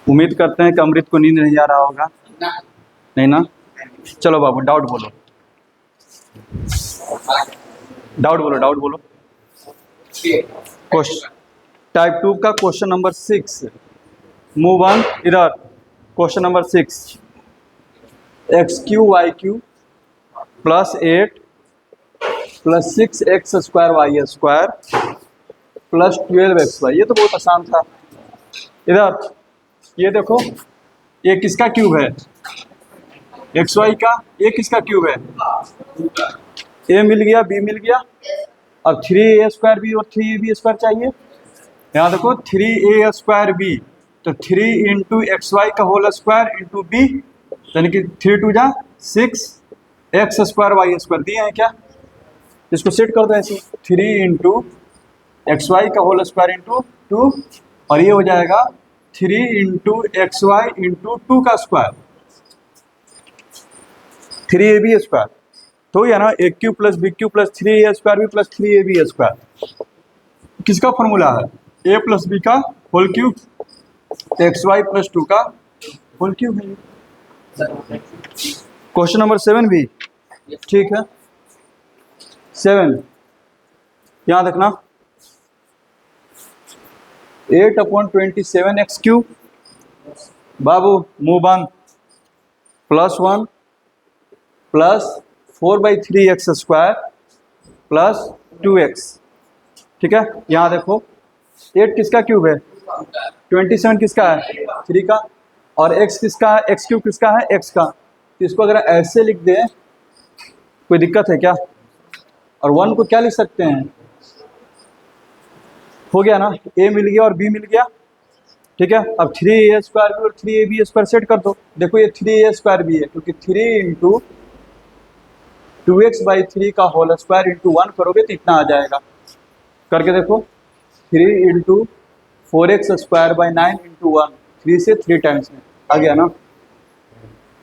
उम्मीद करते हैं कि अमृत को नींद नहीं आ रहा होगा। नहीं ना? चलो बाबू डाउट बोलो, डाउट बोलो। क्वेश्चन टाइप 2 का क्वेश्चन नंबर 6, मूव ऑन इधर। Question number 6, x cube y cube plus 8 plus 6x square y square plus 12xy। ये तो बहुत आसान था। इधर ये देखो, ये किसका क्यूब है? एक्स वाई का। ये किसका क्यूब है? ए मिल गया, बी मिल गया। अब 3a स्क्वायर बी और 3ab स्क्वायर चाहिए। यहाँ देखो 3a स्क्वायर बी, तो 3 इंटू एक्स वाई का होल स्क्वायर इंटू बी, यानी कि 3 2 जा 6x स्क्वायर वाई स्क्वायर दिए हैं क्या? इसको सेट कर दो ऐसे, 3 इंटू एक्स वाई का होल स्क्वायर इंटू 2, और ये हो जाएगा 3 इंटू एक्स वाई इंटू 2 का स्क्वायर 3ab स्क्वायर। तो या ना a cube plus B cube plus 3a square B plus 3ab square किसका फॉर्मूला है? a प्लस बी का whole cube x y plus 2 का होल क्यूब है। क्वेश्चन नंबर 7 भी ठीक है। 7 यहाँ देखना, 8/27 एक्स क्यूब बाबू मूव ऑन प्लस 1 प्लस 4/3 एक्स स्क्वायर प्लस 2x। ठीक है, यहाँ देखो 8 किसका क्यूब है? 27 किसका है? 3 का। और x किसका है? x क्यूब किसका है? x का। तो इसको अगर ऐसे लिख दें कोई दिक्कत है क्या? और 1 को क्या लिख सकते हैं? हो गया ना, a मिल गया और b मिल गया। ठीक है, अब 3a स्क्वायर भी और 3ab स्क्वायर सेट कर दो। देखो ये 3a स्क्वायर भी है, क्योंकि 3 इंटू 2x/3 का होल स्क्वायर इंटू 1 करोगे तो इतना आ जाएगा। करके देखो, 3 into 4x square by 9 into 1, 3 से 3 टाइम्स में आ गया ना।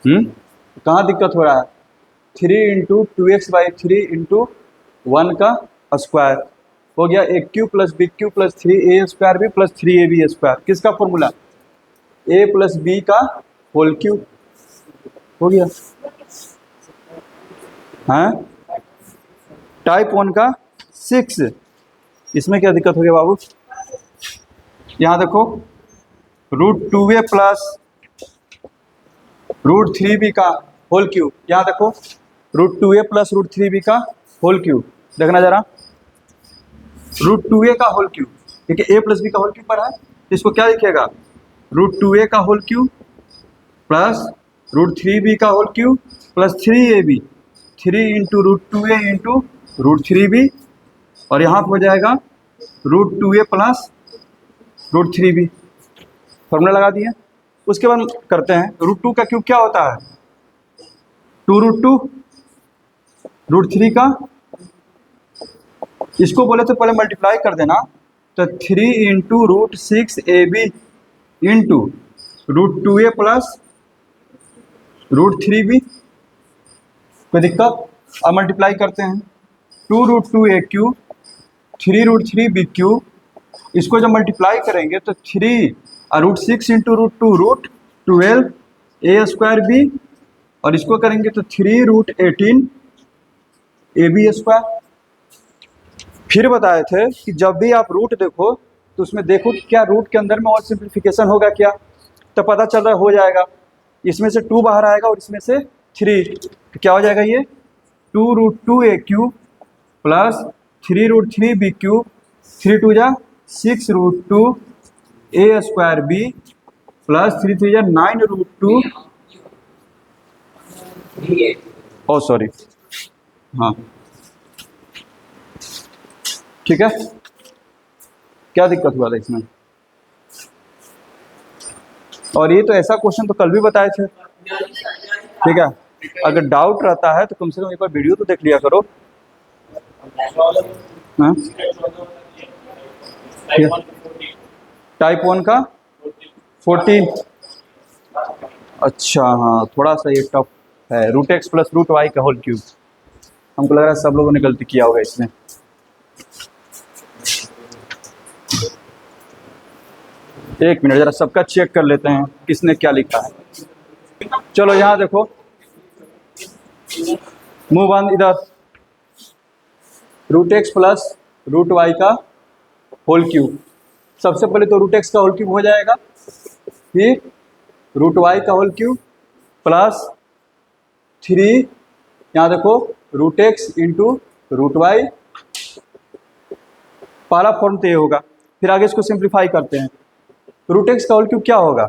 कहाँ दिक्कत हो रहा है? 3 इंटू 2x/3 इंटू 1 का स्क्वायर हो गया a cube plus B cube plus 3a square B plus 3ab square. किसका फॉर्मूला? a प्लस बी का होल क्यूब। हो गया। हाँ, टाइप 1 का 6, इसमें क्या दिक्कत हो गया बाबू? यहाँ देखो √2a प्लस √3b का होल क्यूब। यहाँ देखो √2a प्लस √3b का होल क्यूब। देखना जरा, √2a का होल क्यूब, क्योंकि a प्लस बी का होल क्यूब पर है, तो इसको क्या लिखेगा? √2a का होल क्यूब प्लस √3b का whole cube plus 3ab, 3 into √2a into √3b, और यहाँ पर हो जाएगा √2a प्लस √3b। फॉर्मूला लगा दिए। उसके बाद करते हैं √2 का क्यूब क्या होता है? 2√2, √3 का, इसको बोले तो पहले मल्टीप्लाई कर देना, तो 3 into √6ab into √2a plus √3b। कोई दिक्कत? अब मल्टीप्लाई करते हैं, 2√2a क्यूब 3√3b क्यूब, इसको जब मल्टीप्लाई करेंगे तो 3 √6 इंटू √2 √12a स्क्वायर बी, और इसको करेंगे तो 3√18 ab स्क्वायर। फिर बताए थे कि जब भी आप रूट देखो तो उसमें देखो कि क्या रूट के अंदर में और सिंप्लीफिकेशन होगा क्या, तो पता चल रहा हो जाएगा। इसमें से 2 बाहर आएगा और इसमें से 3, तो क्या हो जाएगा? ये 2√2a cube plus 3√3b cube, 3 2 जा 6√2a स्क्वायर बी प्लस 3 3 जा 9√2। ओ सॉरी, हाँ ठीक है। क्या दिक्कत हुआ था इसमें? और ये तो ऐसा क्वेश्चन तो कल भी बताए थे। ठीक है, अगर डाउट रहता है तो कम से कम एक बार वीडियो तो देख लिया करो। हाँ? टाइप 1 का 14। अच्छा हाँ, थोड़ा सा ये टफ है। √x प्लस √y का होल क्यूब, हमको लग रहा है सब लोगों ने गलती किया होगा इसमें। एक मिनट जरा सबका चेक कर लेते हैं किसने क्या लिखा है। चलो यहाँ देखो, मूव ऑन इधर, root x plus root y का होल क्यूब। सबसे पहले तो रूट एक्स का होल क्यूब हो जाएगा, फिर रूट वाई का होल क्यूब प्लस 3, यहाँ देखो root x into root y, पहला फॉर्म तो ये होगा। फिर आगे इसको सिंप्लीफाई करते हैं। रूट एक्स का होल क्यूब क्या होगा,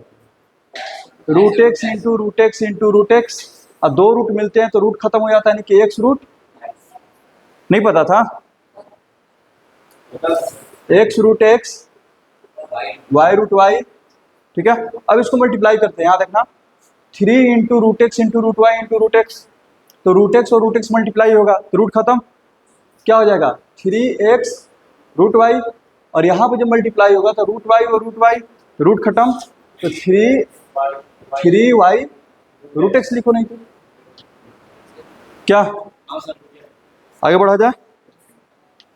root x into root x into root x. अब दो रूट मिलते हैं तो रूट खत्म हो जाता है, यानी कि एक्स रूट, नहीं पता था, x root x y root y, ठीक है। अब इसको मल्टीप्लाई करते हैं, यहाँ देखना 3 into root x into root y into root x, तो रूट एक्स और रूट एक्स मल्टीप्लाई होगा तो रूट खत्म, क्या हो जाएगा 3x रूट वाई, और यहाँ पे जब मल्टीप्लाई होगा तो रूट वाई रूट खत्म, तो 3y रूट एक्स लिखो, नहीं तो क्या आगे बढ़ा जाए।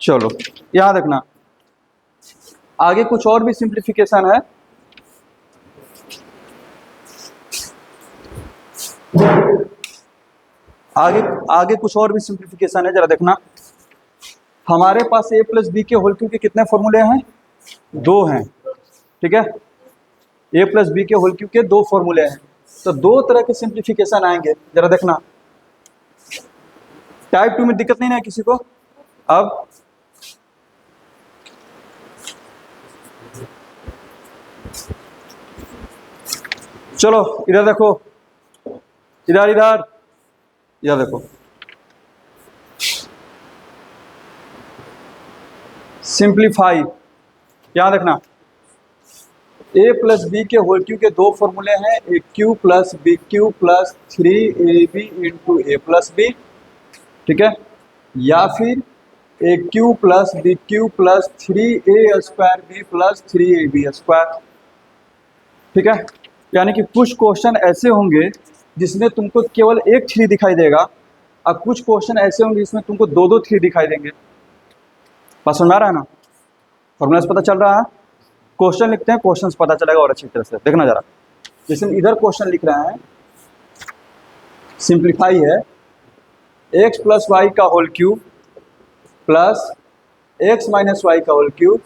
चलो यहाँ देखना, आगे कुछ और भी सिंप्लीफिकेशन है। आगे कुछ और भी सिंप्लीफिकेशन है, जरा देखना। हमारे पास a प्लस बी के होल क्यूब के कितने फॉर्मूले हैं, 2 हैं, ठीक है। a प्लस बी के होल क्यूब के 2 फॉर्मूले हैं, तो 2 तरह के सिंप्लीफिकेशन आएंगे, जरा देखना। टाइप 2 में दिक्कत नहीं है किसी को। अब चलो इधर देखो, इधर देखो, सिंप्लीफाई, यहाँ देखना a प्लस बी के होल क्यूब के 2 फॉर्मूले हैं, A cube plus B cube plus 3ab into A plus B, ठीक है, या फिर A cube plus B cube plus 3a square B plus 3ab square, ठीक है। यानी कि कुछ क्वेश्चन ऐसे होंगे जिसमें तुमको केवल एक 3 दिखाई देगा, और कुछ क्वेश्चन ऐसे होंगे जिसमें तुमको 2 3 दिखाई देंगे। बात समझ आ रहा है ना, फॉर्मूला से पता चल रहा है। क्वेश्चन लिखते हैं, क्वेश्चन पता चलेगा और अच्छी तरह से देखना जरा। जैसे इधर क्वेश्चन लिख रहे हैं, सिंप्लीफाई है, एक्स प्लस वाई का whole cube plus X minus Y का whole cube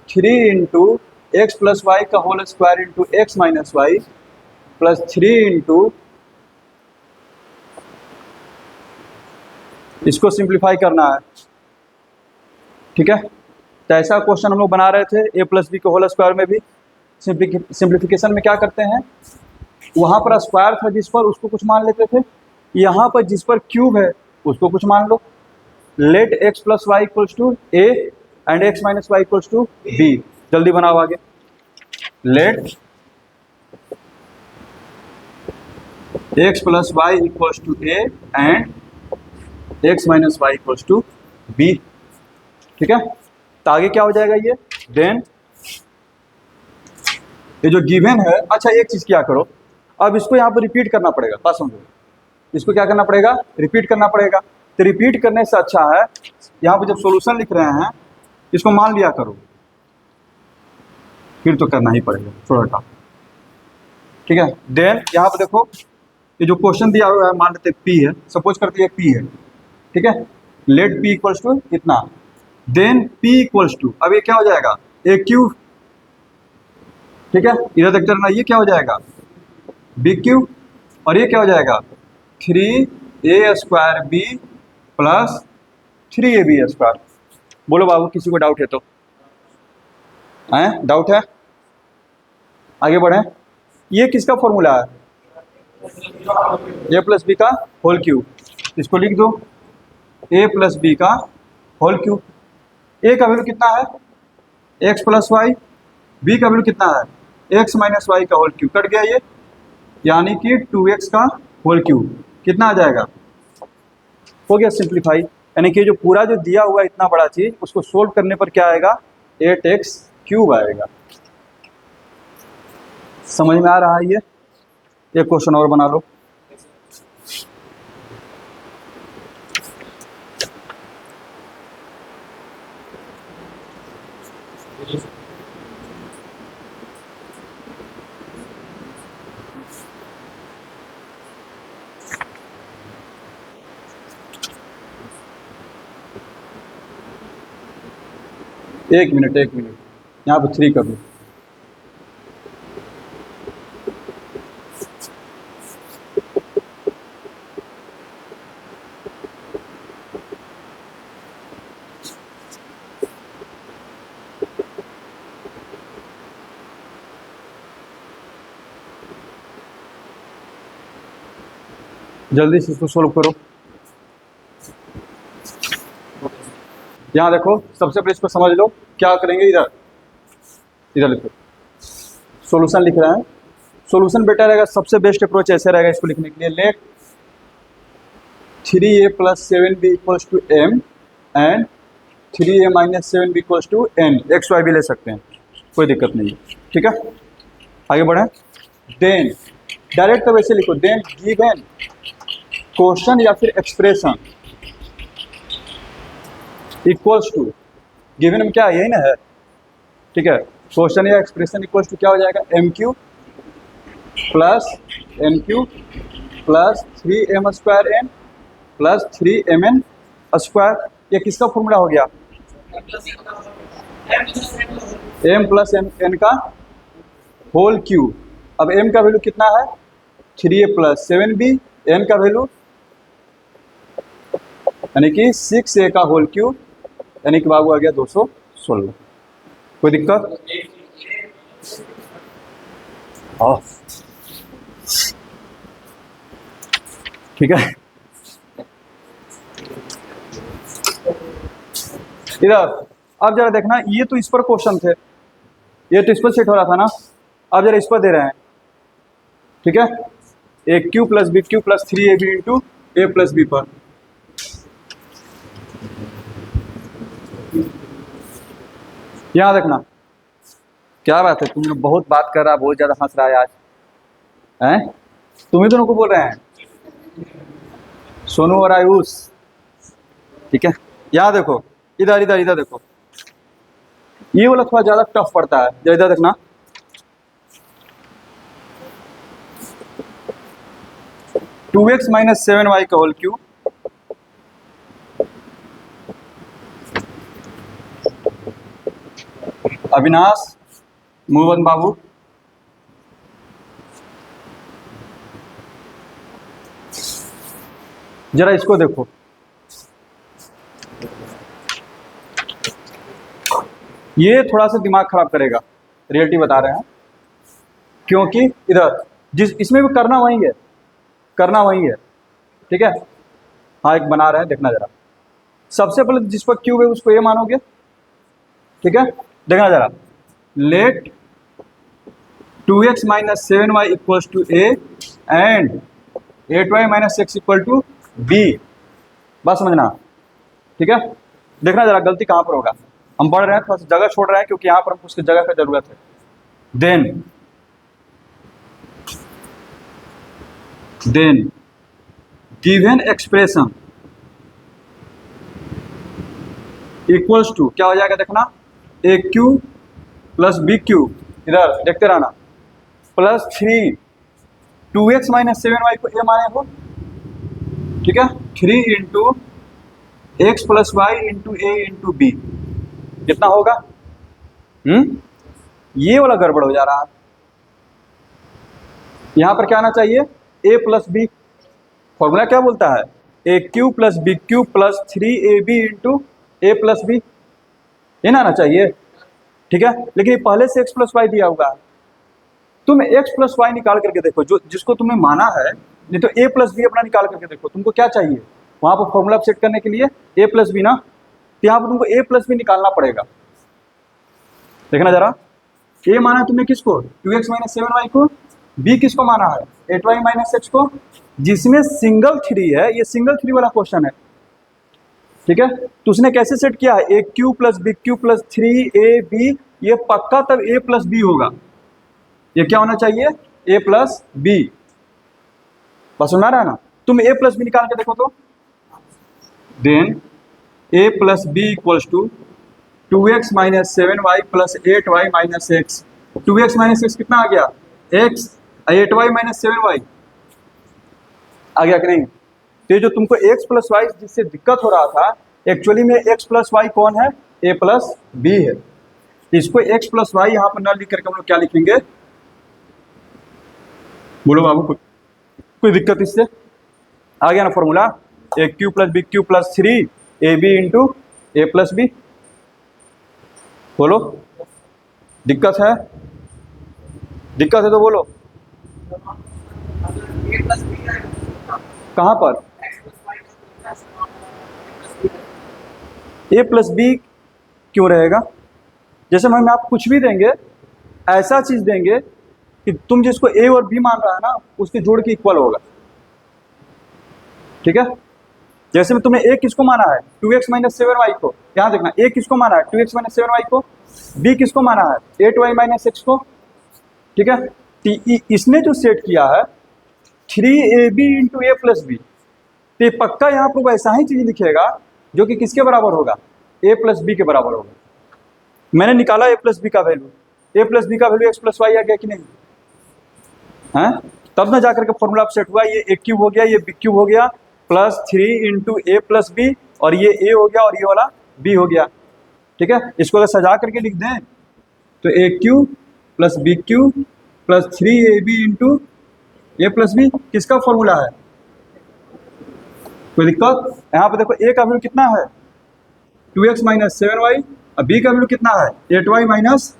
3 into x plus Y का whole square into X minus Y plus 3 into, इसको सिंप्लीफाई करना है, ठीक है। तो ऐसा क्वेश्चन हम लोग बना रहे थे a प्लस बी के होल स्क्वायर में भी। सिंप्लीफिकेशन में क्या करते हैं, वहाँ पर स्क्वायर था जिस पर, उसको कुछ मान लेते थे, यहाँ पर जिस पर क्यूब है उसको कुछ मान लो। Let X plus Y equals to A and X minus Y equals to B, जल्दी बनाओ आगे। Let X plus Y equals to A and X minus Y equals to B, ठीक है। तो आगे क्या हो जाएगा ये, देन ये जो गिवन है, अच्छा एक चीज क्या करो, अब इसको यहाँ पर रिपीट करना पड़ेगा, बात समझो, इसको क्या करना पड़ेगा, रिपीट करना पड़ेगा। तो रिपीट करने से अच्छा है, यहाँ पर जब सॉल्यूशन लिख रहे हैं इसको मान लिया करो, फिर तो करना ही पड़ेगा थोड़ा, ठीक है। देन यहाँ पर देखो, ये जो क्वेश्चन दिया हुआ है, मान लेते P है, सपोज करते हैं P है, ठीक है। लेट P इक्वल्स टू इतना, देन P इक्वल्स टू, अब ये क्या हो जाएगा, ए क्यूब, ठीक है। इधर देखते रहना, ये क्या हो जाएगा बी क्यूब, और ये क्या हो जाएगा 3a square B plus 3ab square. बोलो बाबू, किसी को डाउट है तो, डाउट है, आगे बढ़े। ये किसका फॉर्मूला है, a प्लस बी का होल क्यूब, इसको लिख दो, a प्लस बी का होल क्यूब। a का वैल्यू कितना है, x प्लस वाई, b का वैल्यू कितना है, x माइनस वाई का होल क्यूब, कट गया ये, यानी कि 2x का होल क्यूब, कितना आ जाएगा, हो गया सिंप्लीफाई। यानी कि जो पूरा जो दिया हुआ इतना बड़ा चीज, उसको सोल्व करने पर क्या आएगा, 8x क्यूब आएगा। समझ में आ रहा है ये, एक क्वेश्चन और बना लो। एक मिनट यहाँ पे 3 कर दो। जल्दी से इसको सोल्व करो। यहाँ देखो, सबसे पहले इसको समझ लो क्या करेंगे। इधर लिखो, सॉल्यूशन लिख रहे हैं। सॉल्यूशन बेटा रहेगा, सबसे बेस्ट अप्रोच ऐसे रहेगा इसको लिखने के लिए, let 3a + 7b = m and 3a - 7b = n। X y भी ले सकते हैं, कोई दिक्कत नहीं है, ठीक है। आगे बढ़ें। देन डायरेक्ट तो वैसे लिखो, देन गिवन क्वेश्चन या फिर एक्सप्रेशन इक्वल्स टू, गिवन में क्या यही ना है, ठीक है। क्वेश्चन या एक्सप्रेशन इक्वल्स टू क्या हो जाएगा, mq + nq + 3m² n + 3mn²। ये किसका फॉर्मूला हो गया, m + n का होल क्यूब। अब m का वैल्यू कितना है, 3a + 7b, n का वैल्यू यानी कि 6a का होल क्यूब, यानी कि बाबू आ गया 216। कोई दिक्कत? ठीक है। इधर अब जरा देखना, ये तो इस पर क्वेश्चन थे, ये तो इस पर सेट हो रहा था ना। अब जरा इस पर दे रहे हैं, ठीक है, aq + bq + 3ab × a + b पर। यहाँ देखना, क्या बात है, तुम बहुत बात कर रहा, बहुत ज़्यादा हंस रहा है आज, हैं? तुम ही दोनों को बोल रहे हैं, सोनू और आयुष, ठीक है। यहाँ देखो, इधर देखो, ये वाला थोड़ा ज़्यादा टफ पड़ता है। इधर देखना, टू एक्स - 7y का होल क्यूब अविनाश, मोहन बाबू, जरा इसको देखो, ये थोड़ा सा दिमाग खराब करेगा, रियलिटी बता रहे हैं, क्योंकि इधर जिस इसमें भी करना वही है, ठीक है। हाँ, एक बना रहे हैं, देखना जरा। सबसे पहले जिस पर क्यूब है उसको ए मानोगे, ठीक है। देखना जरा, let 2x - 7y = a and 8y - x = b। बस समझना, ठीक है। देखना जरा गलती कहाँ पर होगा। हम पढ़ रहे हैं, थोड़ा सा जगह छोड़ रहे हैं, क्योंकि यहाँ पर हमको उसकी जगह की जरूरत है। Then given expression equals to क्या हो जाएगा, देखना, aq + bq, इधर देखते रहना, +3 2x - 7y को a माने हो, ठीक है, 3 × x + y × a × b, कितना होगा? ये वाला गड़बड़ हो जा रहा है। यहाँ पर क्या आना चाहिए, a + b। फॉर्मूला क्या बोलता है, aq + bq + 3ab × a + b, ये ना आना चाहिए, ठीक है। लेकिन ये पहले से x + y दिया हुआ है, तुम x + y निकाल करके देखो, जो जिसको तुमने माना है, नहीं तो a + b अपना निकाल करके देखो, तुमको क्या चाहिए वहां पर फॉर्मूला सेट करने के लिए, a + b ना, तो यहाँ पर तुमको a + b निकालना पड़ेगा। देखना जरा, a माना तुमने किसको, 2x - 7y को, b किसको माना है, 8y - x को, जिसमें सिंगल 3 है, ये सिंगल 3 वाला क्वेश्चन है, ठीक है। तो उसने कैसे सेट किया है, aq + bq + 3ab, ये पक्का तब a + b होगा, ये क्या होना चाहिए, a + b। बस सुना रहा ना, तुम a + b निकाल के देखो तो, then a + b = 2x - 7y + 8y - x। 2x - x कितना आ गया, x, 8y - 7y आ गया कि नहीं। तो ये जो तुमको x + y जिससे दिक्कत हो रहा था, एक्चुअली में x + y कौन है, ए प्लस बी है। इसको एक्स प्लस वाई यहाँ पर न लिख करके हम लोग क्या लिखेंगे? बोलो बाबू, कोई दिक्कत इससे? आ गया ना formula? A cube plus B cube plus 3 a b into A plus b. बोलो, दिक्कत है? दिक्कत है तो बोलो। कहाँ पर? ए प्लस बी क्यों रहेगा? जैसे हम आप कुछ भी देंगे, ऐसा चीज देंगे कि तुम जिसको ए और बी मान रहा है ना, उसके जोड़ के इक्वल होगा। ठीक है? जैसे में तुमने ए किसको माना है? 2x माइनस 7y को। यहाँ देखना, ए किसको माना है? 2x माइनस 7y को। बी किसको माना है? 8y माइनस x को। ठीक है? इसने जो सेट किया है 3ab इंटू ए प्लस बी, तो ये पक्का यहाँ पर वैसा ही चीज लिखेगा जो कि किसके बराबर होगा? ए प्लस बी के बराबर होगा। मैंने निकाला ए प्लस बी का वैल्यू, ए प्लस बी का वैल्यू एक्स प्लस वाई आ गया कि नहीं है? तब ना जाकर के फॉर्मूला सेट हुआ। ये ए क्यूब हो गया, ये बी क्यूब हो गया, प्लस 3 इंटू ए प्लस बी, और ये ए हो गया और ये वाला बी हो गया। ठीक है? इसको अगर सजा करके लिख दें तो A cube plus B cube plus 3ab into A plus B किसका फॉर्मूला है? कोई दिक्कत? यहाँ पे देखो, ए का वैल्यू कितना है? 2x माइनस 7y, और बी का वैल्यू कितना है? 8y माइनस,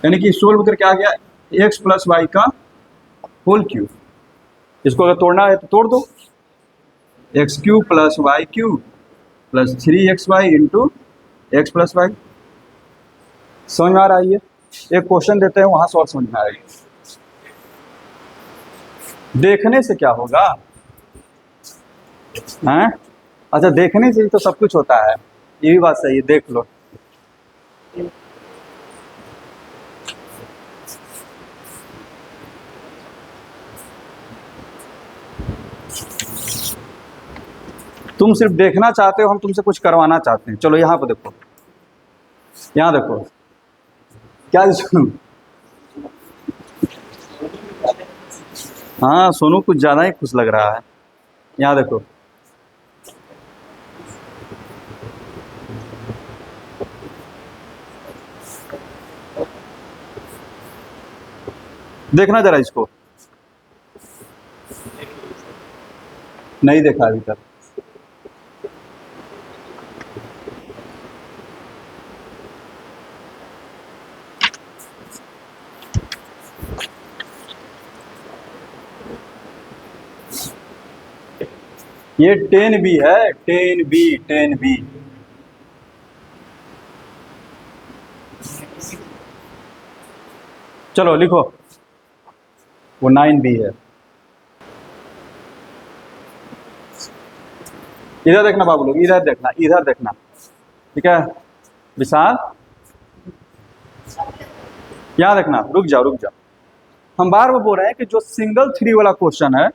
यानी कि सोल्व करके आ गया x प्लस वाई का होल क्यूब। इसको अगर तोड़ना है तो तोड़ दो, x cube plus y cube plus 3xy into x plus y. समझ में आ रहा है? ये एक क्वेश्चन देते हैं, वहां सॉल्व समझ में आएगा। देखने से क्या होगा? हैं? अच्छा, देखने से ही तो सब कुछ होता है, ये भी बात सही है। देख लो, तुम सिर्फ देखना चाहते हो, हम तुमसे कुछ करवाना चाहते हैं। चलो यहाँ पर देखो, यहाँ देखो क्या सुनो। हाँ, सोनू कुछ ज्यादा ही खुश लग रहा है। यहाँ देखो, देखना जरा इसको। नहीं देखा अभी तक। ये 10b है, 10b 10b। चलो लिखो, वो 9b है। इधर देखना बाबू लोग, इधर देखना, इधर देखना। ठीक है विशाल, यहाँ देखना। रुक जाओ रुक जाओ, हम बार बार बोल रहे हैं कि जो सिंगल 3 वाला क्वेश्चन है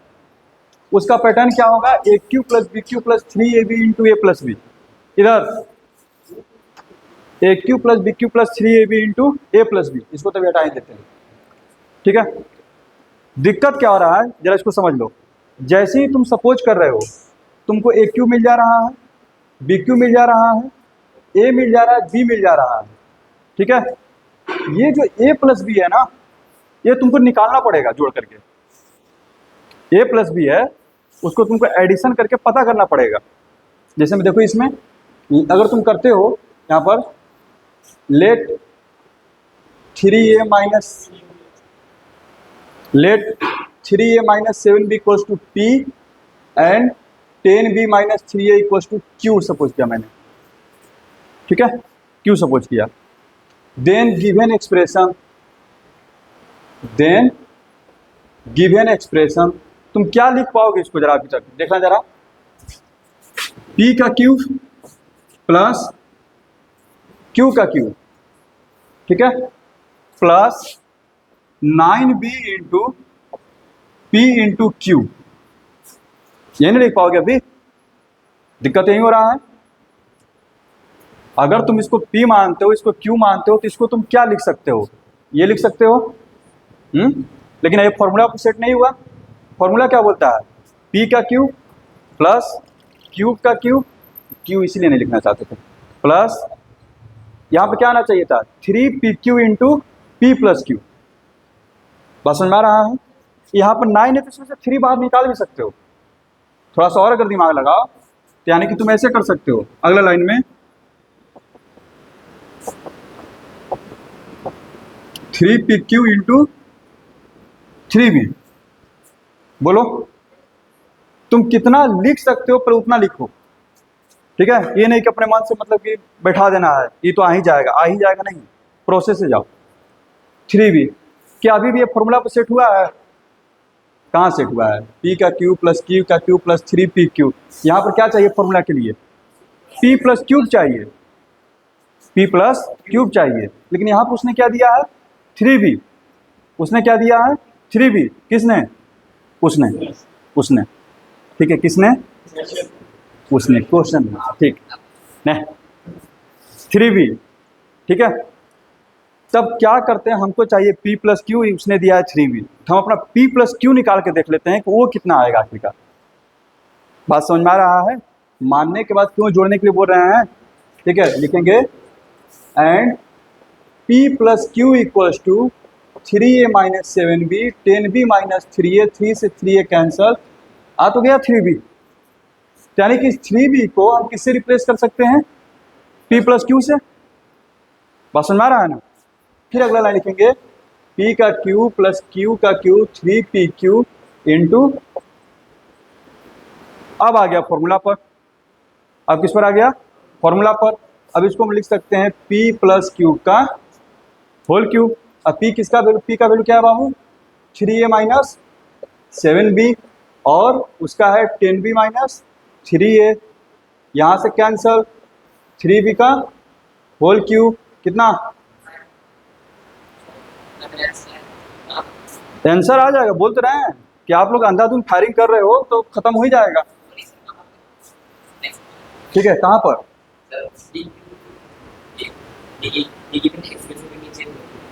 उसका पैटर्न क्या होगा? A cube plus B cube plus 3ab into A plus B. इधर A cube plus B cube plus 3ab into A plus B, इसको तभी हटा ही देते हैं। ठीक है? दिक्कत क्या हो रहा है जरा इसको समझ लो। जैसे ही तुम सपोज कर रहे हो, तुमको ए क्यू मिल जा रहा है, बी क्यू मिल जा रहा है, ए मिल जा रहा है, बी मिल जा रहा है। ठीक है? ये जो ए प्लस बी है ना, ये तुमको निकालना पड़ेगा जोड़ करके। ए प्लस बी है, उसको तुमको एडिशन करके पता करना पड़ेगा। जैसे में देखो, इसमें अगर तुम करते हो यहाँ पर, let 3a minus 7b equals to p and 10b minus 3a equals to q suppose किया मैंने। ठीक है? q सपोज किया। देन गिवन एक्सप्रेशन, तुम क्या लिख पाओगे इसको जरा अभी तक देखना जरा। p का क्यूब प्लस q का क्यूब, ठीक है, plus 9b into p into Q. ये नहीं लिख पाओगे अभी, दिक्कत यही हो रहा है। अगर तुम इसको p मानते हो, इसको q मानते हो, तो इसको तुम क्या लिख सकते हो? ये लिख सकते हो। लेकिन ये फॉर्मूला सेट नहीं हुआ। फॉर्मूला क्या बोलता है? p का क्यूब प्लस क्यूब का क्यूब, क्यू इसीलिए नहीं लिखना चाहते थे। प्लस यहाँ पे क्या आना चाहिए था 3pq into P plus Q. बस समझ में आ रहा है। यहाँ पर 9 है तो इसमें से 3 बाहर निकाल भी सकते हो। थोड़ा सा और अगर दिमाग लगाओ तो यानी कि तुम ऐसे कर सकते हो, अगला लाइन में 3pq इंटू 3b। बोलो तुम कितना लिख सकते हो पर उतना लिखो, ठीक है। ये नहीं कि अपने मन से मतलब कि बैठा देना है ये तो आ ही जाएगा नहीं, प्रोसेस से जाओ। 3b क्या अभी भी ये फॉर्मूला पर सेट हुआ है? कहाँ सेट हुआ है? p का क्यूब प्लस q का क्यूब प्लस 3pq। यहाँ पर क्या चाहिए फॉर्मूला के लिए? p प्लस क्यूब चाहिए, p प्लस क्यूब चाहिए। लेकिन यहाँ पर उसने क्या दिया है? 3b। उसने क्या दिया है? 3b। किसने? उसने ठीक है, किसने? उसने, क्वेश्चन में, ठीक नहीं 3b, ठीक है। तब क्या करते हैं, हमको चाहिए p प्लस क्यू, उसने दिया है 3b। हम अपना p प्लस क्यू निकाल के देख लेते हैं कि वो कितना आएगा आखिरकार। बात समझ में आ रहा है? मानने के बाद क्यों जोड़ने के लिए बोल रहे हैं, ठीक है। लिखेंगे and p plus q equals to 3a minus 7b 10b minus 3a, 3 से 3a कैंसल, आ तो गया 3b। यानी कि 3b को हम किससे रिप्लेस कर सकते हैं? p प्लस क्यू से। बात समझ में आ रहा है ना? फिर अगला लाइन लिखेंगे p का क्यू प्लस q का क्यू 3pq इंटू, अब आ गया फॉर्मूला पर। अब किस पर आ गया? फॉर्मूला पर। अब इसको हम लिख सकते हैं p प्लस क्यू का होल क्यूब। अब p किसका वैल्यू? p का वैल्यू क्या है बाबू? 3a माइनस 7b और उसका है 10b माइनस 3a। यहाँ से कैंसल, 3b का होल क्यूब कितना? आंसर आ जाएगा। बोलते रहे हैं कि आप लोग अंधाधुंध फायरिंग कर रहे हो तो खत्म हो ही जाएगा, ठीक है। कहाँ पर?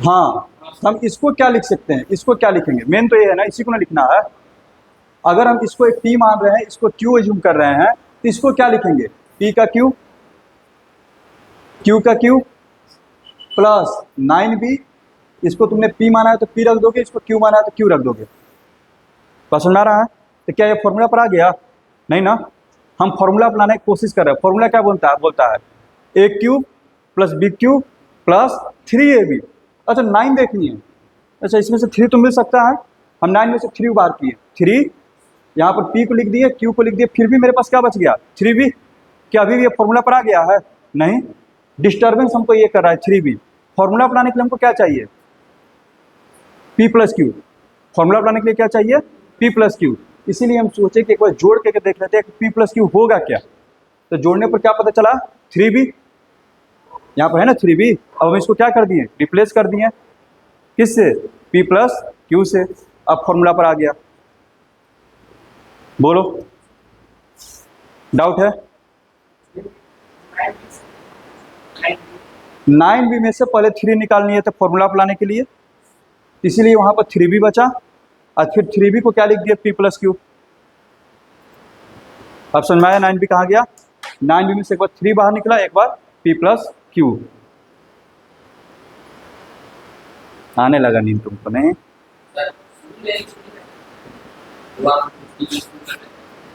हाँ, हम इसको क्या लिख सकते हैं? इसको क्या लिखेंगे? मेन तो ये है ना, इसी को ना लिखना है। अगर हम इसको एक p मान रहे हैं, इसको q एज्यूम कर रहे हैं, तो इसको क्या लिखेंगे? p का q, q का q प्लस 9b। इसको तुमने p माना है तो p रख दोगे, इसको q माना है तो q रख दोगे। समझ में आ रहा है? तो क्या ये फॉर्मूला पर आ गया? नहीं ना, हम फॉर्मूला अपनाने की कोशिश कर रहे हैं। फॉर्मूला क्या बोलता है a cube plus b cube plus 3ab। अच्छा 9 देखनी है, अच्छा इसमें से 3 तो मिल सकता है, हम 9 में से 3 बाहर किए। 3 यहाँ पर p को लिख दिए, q को लिख दिए, फिर भी मेरे पास क्या बच गया? 3b। क्या अभी भी ये फॉर्मूला पर आ गया है? नहीं, डिस्टर्बेंस हमको ये कर रहा है 3b। फॉर्मूला बनाने के लिए हमको क्या चाहिए? p plus Q. फॉर्मूला बनाने के लिए क्या चाहिए? p plus Q. इसीलिए हम सोचे कि एक बार जोड़ के देख लेते हैं कि p प्लस क्यू होगा क्या। तो जोड़ने पर क्या पता चला? 3b। यहाँ पर है ना 3b। अब हम इसको क्या कर दिए? रिप्लेस कर दिए। किससे? p प्लस क्यू से। अब फॉर्मूला पर आ गया। बोलो, डाउट है? 9b में से पहले 3 निकालनी है तो फॉर्मूला पर लाने के लिए, इसीलिए वहां पर 3b बचा। और फिर 3b को क्या लिख दिया? p plus Q. अब समझ में आया 9b कहाँ गया? 9b में से एक बार 3 बाहर निकला, एक बार p प्लस क्यू। आने लगा नींद तुमको? नहीं,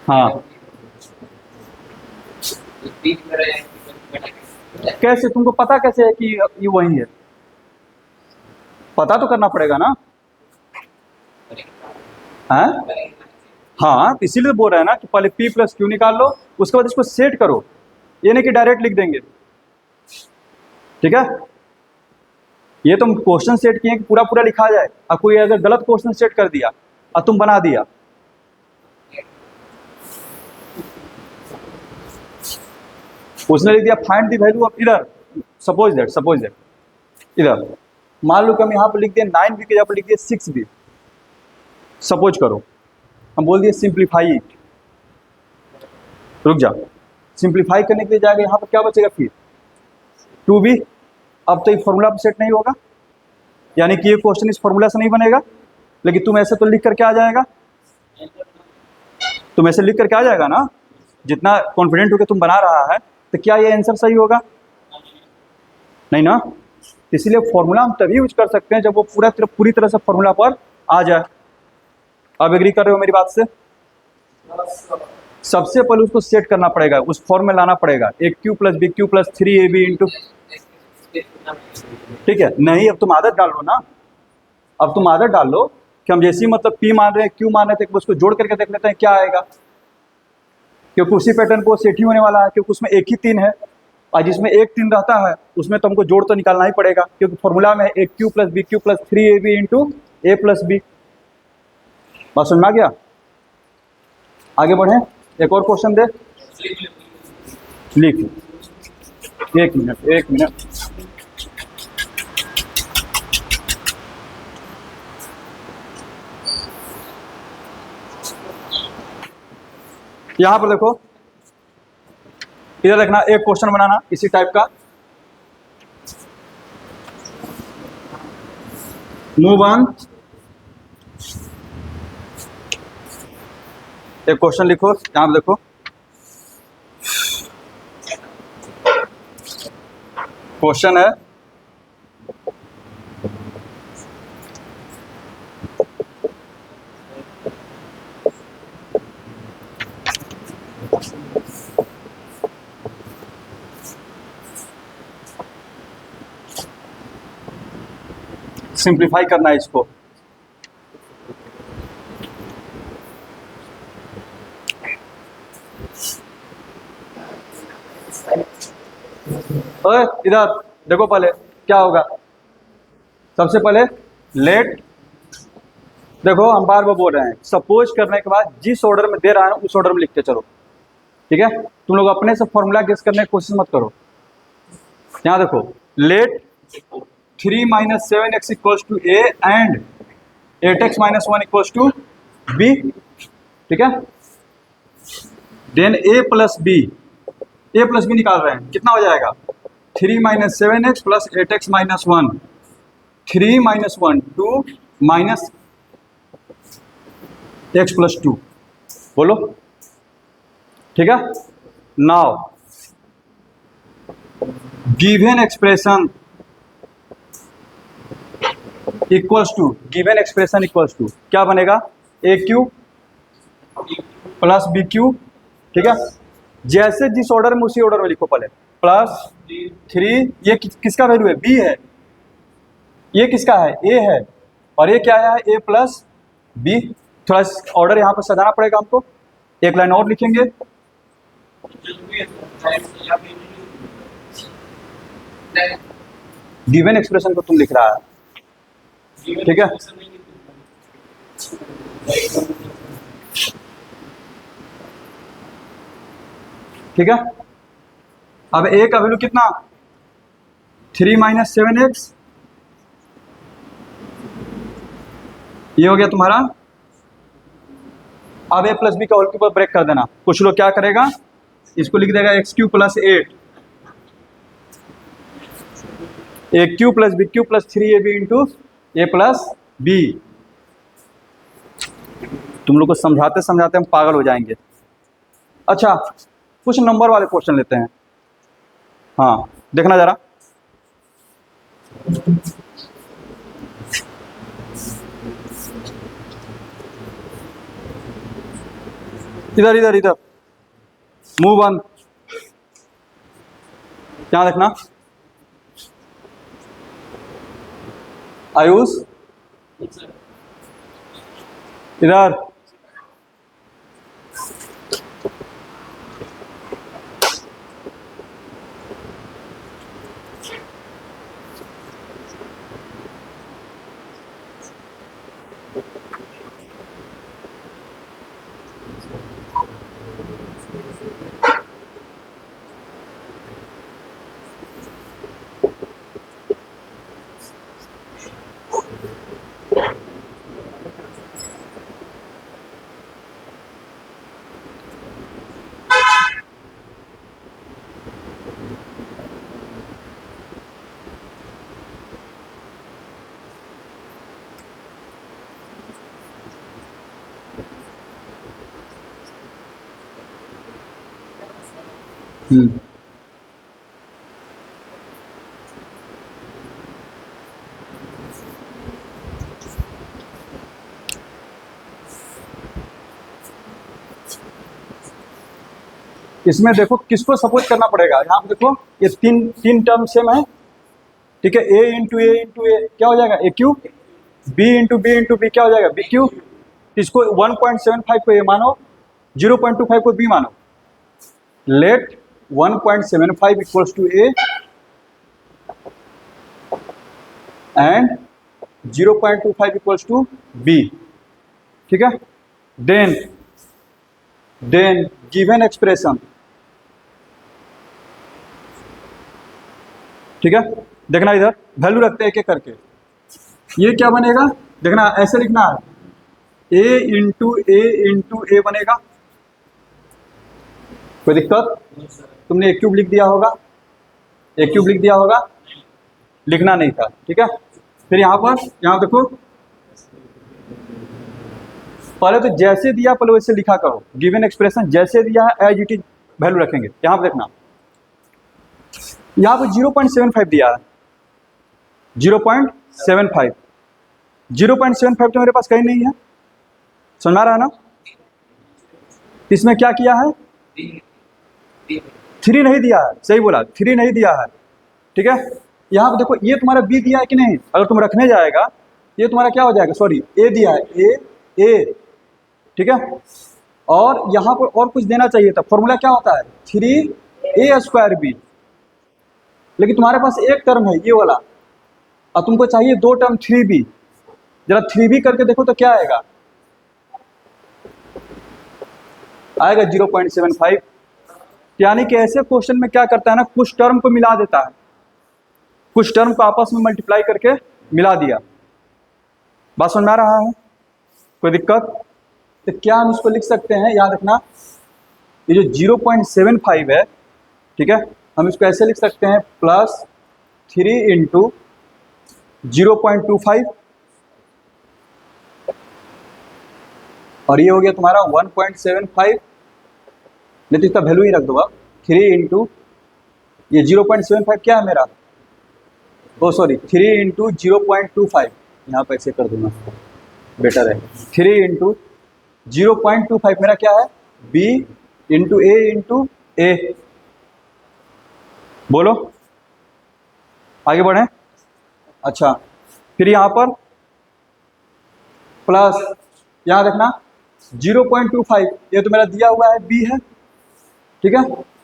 हाँ। कैसे? तुमको पता कैसे है कि ये वही है? पता तो करना पड़ेगा ना। हाँ हाँ, इसीलिए बोल रहे हैं ना कि पहले p प्लस क्यू निकाल लो, उसके बाद इसको सेट करो। ये नहीं कि डायरेक्ट लिख देंगे, ठीक है। ये तुम क्वेश्चन सेट किए कि पूरा पूरा लिखा जाए, और कोई अगर गलत क्वेश्चन सेट कर दिया और तुम बना दिया, उसने लिख दिया फाइंड द वैल्यू ऑफ इधर, सपोज दैट इधर मान लो कि हम यहाँ पर लिख दिए 9b के यहाँ पर लिख दिए 6b। सपोज करो हम बोल दिए सिंप्लीफाई इट। रुक जा, सिंप्लीफाई करने के लिए जाएगा, यहाँ पर क्या बचेगा? फिर 2b। अब तो ये फॉर्मूला पर सेट नहीं होगा, यानी कि ये क्वेश्चन इस फॉर्मूला से नहीं बनेगा। लेकिन तुम ऐसे तो लिख करके आ जाएगा, तुम ऐसे लिख करके आ जाएगा ना, जितना कॉन्फिडेंट होकर तुम बना रहा है, तो क्या ये आंसर सही होगा? नहीं ना, इसलिए फॉर्मूला हम तभी यूज कर सकते हैं जब वो पूरी तरह से फॉर्मूला पर आ जाए। आप एग्री कर रहे हो मेरी बात से? सबसे पहले उसको सेट करना पड़ेगा, उस फॉर्म में लाना पड़ेगा, A cube plus B cube plus 3ab into, ठीक है? नहीं, अब तुम आदत डाल लो ना, अब तुम आदत डाल लो कि हम जैसे ही मतलब पी मान रहे हैं क्यू मान रहे थे, उसको जोड़ करके देख लेते हैं क्या आएगा, क्योंकि उसी पैटर्न को सेट ही होने वाला है, क्योंकि उसमें एक ही 3 है और जिसमें एक 3 रहता है उसमें तो हमको जोड़ तो निकालना ही पड़ेगा, क्योंकि फॉर्मूला में A cube plus B cube plus 3ab into A plus B. बात समझ में आ गया? आगे बढ़े, एक और क्वेश्चन दे, लिख, एक मिनट। यहां पर देखो, इधर देखना, एक क्वेश्चन बनाना इसी टाइप का, मूव ऑन। एक क्वेश्चन लिखो, यहां पर देखो, क्वेश्चन है सिंप्लीफाई करना है इसको। ओए इधर देखो, पहले क्या होगा, सबसे पहले लेट, देखो हम बार बार बोल रहे हैं, सपोज करने के बाद जिस ऑर्डर में दे रहा है ना उस ऑर्डर में लिखते चलो, ठीक है? तुम लोग अपने से फॉर्मूला गेस करने की कोशिश मत करो। यहां देखो, late 3 - 7x = a and 8x - 1 = b, ठीक है? देन a प्लस बी निकाल रहे हैं, कितना हो जाएगा? 3 - 7x plus 8x - 1, 3 - 1 2 minus x + 2, बोलो, ठीक है? Now given expression equals to क्या बनेगा? A cube plus B cube, ठीक है? जैसे जिस ऑर्डर में उसी ऑर्डर में लिखो, पहले प्लस 3, ये किसका वैल्यू है? बी है, ये किसका है? ए है, और ये क्या है? ए प्लस बी। थोड़ा ऑर्डर यहाँ पर सजाना पड़ेगा हमको, एक लाइन और लिखेंगे, गिवन एक्सप्रेशन को तुम लिख रहा है, ठीक है? ठीक है, अब ए का वैल्यू कितना? 3 - 7x, ये हो गया तुम्हारा। अब ए प्लस बी का होल के ऊपर ब्रेक कर देना, कुछ लोग क्या करेगा, इसको लिख देगा x³ + 8, a³ + b³ + 3ab into a plus B. तुम लोग को समझाते समझाते हम पागल हो जाएंगे। अच्छा, कुछ नंबर वाले क्वेश्चन लेते हैं, हाँ देखना जरा, इधर इधर इधर, मूव ऑन, क्या देखना, आयुष इधर, इसमें देखो किसको सपोज करना पड़ेगा, यहाँ पे देखो ये तीन टर्म सेम है, ठीक है। ए इंटू ए क्या हो जाएगा, ए क्यूब, बी इंटू बी क्या हो जाएगा, बी क्यूब। इसको 1.75 को ए मानो, 0.25 को बी मानो। Let 1.75 equals to A and 0.25 equals to B, ठीक है। देन गिवन एक्सप्रेशन, ठीक है। देखना इधर वैल्यू रखते हैं एक एक करके। ये क्या बनेगा, देखना ऐसे लिखना है, ए इंटू ए बनेगा। कोई दिक्कत, तुमने ए क्यूब लिख दिया होगा, ए क्यूब लिख दिया होगा, लिखना नहीं था, ठीक है। फिर यहाँ देखो, पहले तो जैसे दिया पहले वैसे लिखा करो, गिवन एक्सप्रेशन जैसे दिया है एज इट इज वैल्यू रखेंगे। यहाँ पर देखना, यहाँ पर 0.75 दिया है, 0.75 तो मेरे पास कहीं नहीं है, समझ आ रहा है ना। इसमें क्या किया है, 3 नहीं दिया है, सही बोला, 3 नहीं दिया है, ठीक है। यहाँ पे देखो ये तुम्हारा बी दिया है कि नहीं, अगर तुम रखने जाएगा ये तुम्हारा क्या हो जाएगा, सॉरी ए दिया है, ए, ठीक है। और यहाँ पर और कुछ देना चाहिए था, फॉर्मूला क्या होता है 3a²b, लेकिन तुम्हारे पास एक टर्म है ये वाला, और तुमको चाहिए 2 टर्म 3b। जरा 3b करके देखो तो क्या आएगा 0.75। यानी कि ऐसे क्वेश्चन में क्या करता है ना, कुछ टर्म को मिला देता है, कुछ टर्म को आपस में मल्टीप्लाई करके मिला दिया। बात समझ में आ रहा है, कोई दिक्कत। तो क्या हम इसको लिख सकते हैं, याद रखना, ये जो 0.75 है, ठीक है, हम इसको ऐसे लिख सकते हैं +3 इंटू 0.25, और ये हो गया तुम्हारा 1.75। नहीं तो इसका वैल्यू ही रख दो आप, 3 इंटू ये 0.75 क्या है मेरा, ओ सॉरी 3 इंटू 0.25, यहाँ पर ऐसे कर दूंगा बेटर है। 3 इंटू 0.25 मेरा क्या है, b इंटू ए। बोलो आगे बढ़े। अच्छा, फिर यहाँ पर प्लस, यहाँ देखना 0.25 ये तो मेरा दिया हुआ है b है, ठीक है।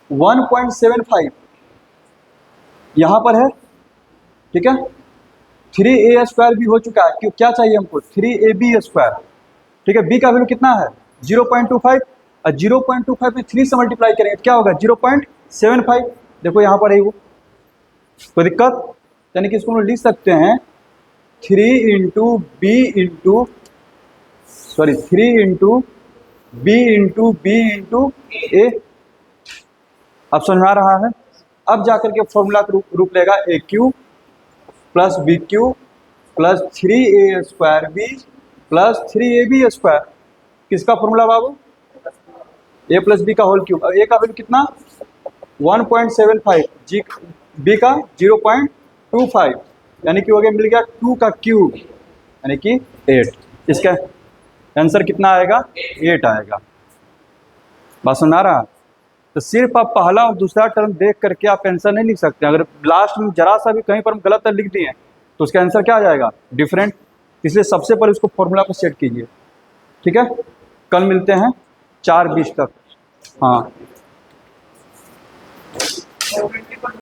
1.75 यहाँ पर है, ठीक है। 3a² भी हो चुका है, क्यों, क्या चाहिए हमको 3ab², ठीक है। b का वैल्यू कितना है 0.25, और 0.25 में 3 से मल्टीप्लाई करेंगे तो क्या होगा 0.75। देखो यहाँ पर है वो, कोई दिक्कत। यानी कि इसको हम लिख सकते हैं 3 इंटू बी इंटू ए। अब समझ में आ रहा है। अब जाकर के फॉर्मूला का रूप लेगा A cube plus B cube plus 3a²b plus 3ab²। किसका फॉर्मूला बाबू, ए प्लस बी का होल क्यूब। अब ए का वैल्यू कितना 1.75, जी बी का 0.25, यानी कि हो गया, मिल गया 2 का क्यूब, यानी कि 8। इसका आंसर कितना आएगा 8 आएगा। बात सुन आ रहा। तो सिर्फ आप पहला और दूसरा टर्म देख करके आप आंसर नहीं लिख सकते। अगर लास्ट में जरा सा भी कहीं पर हम गलत लिख दिए तो उसका आंसर क्या आ जाएगा, डिफरेंट। इसलिए सबसे पहले उसको फॉर्मूला को सेट कीजिए, ठीक है। कल मिलते हैं 4:20 तक। हाँ।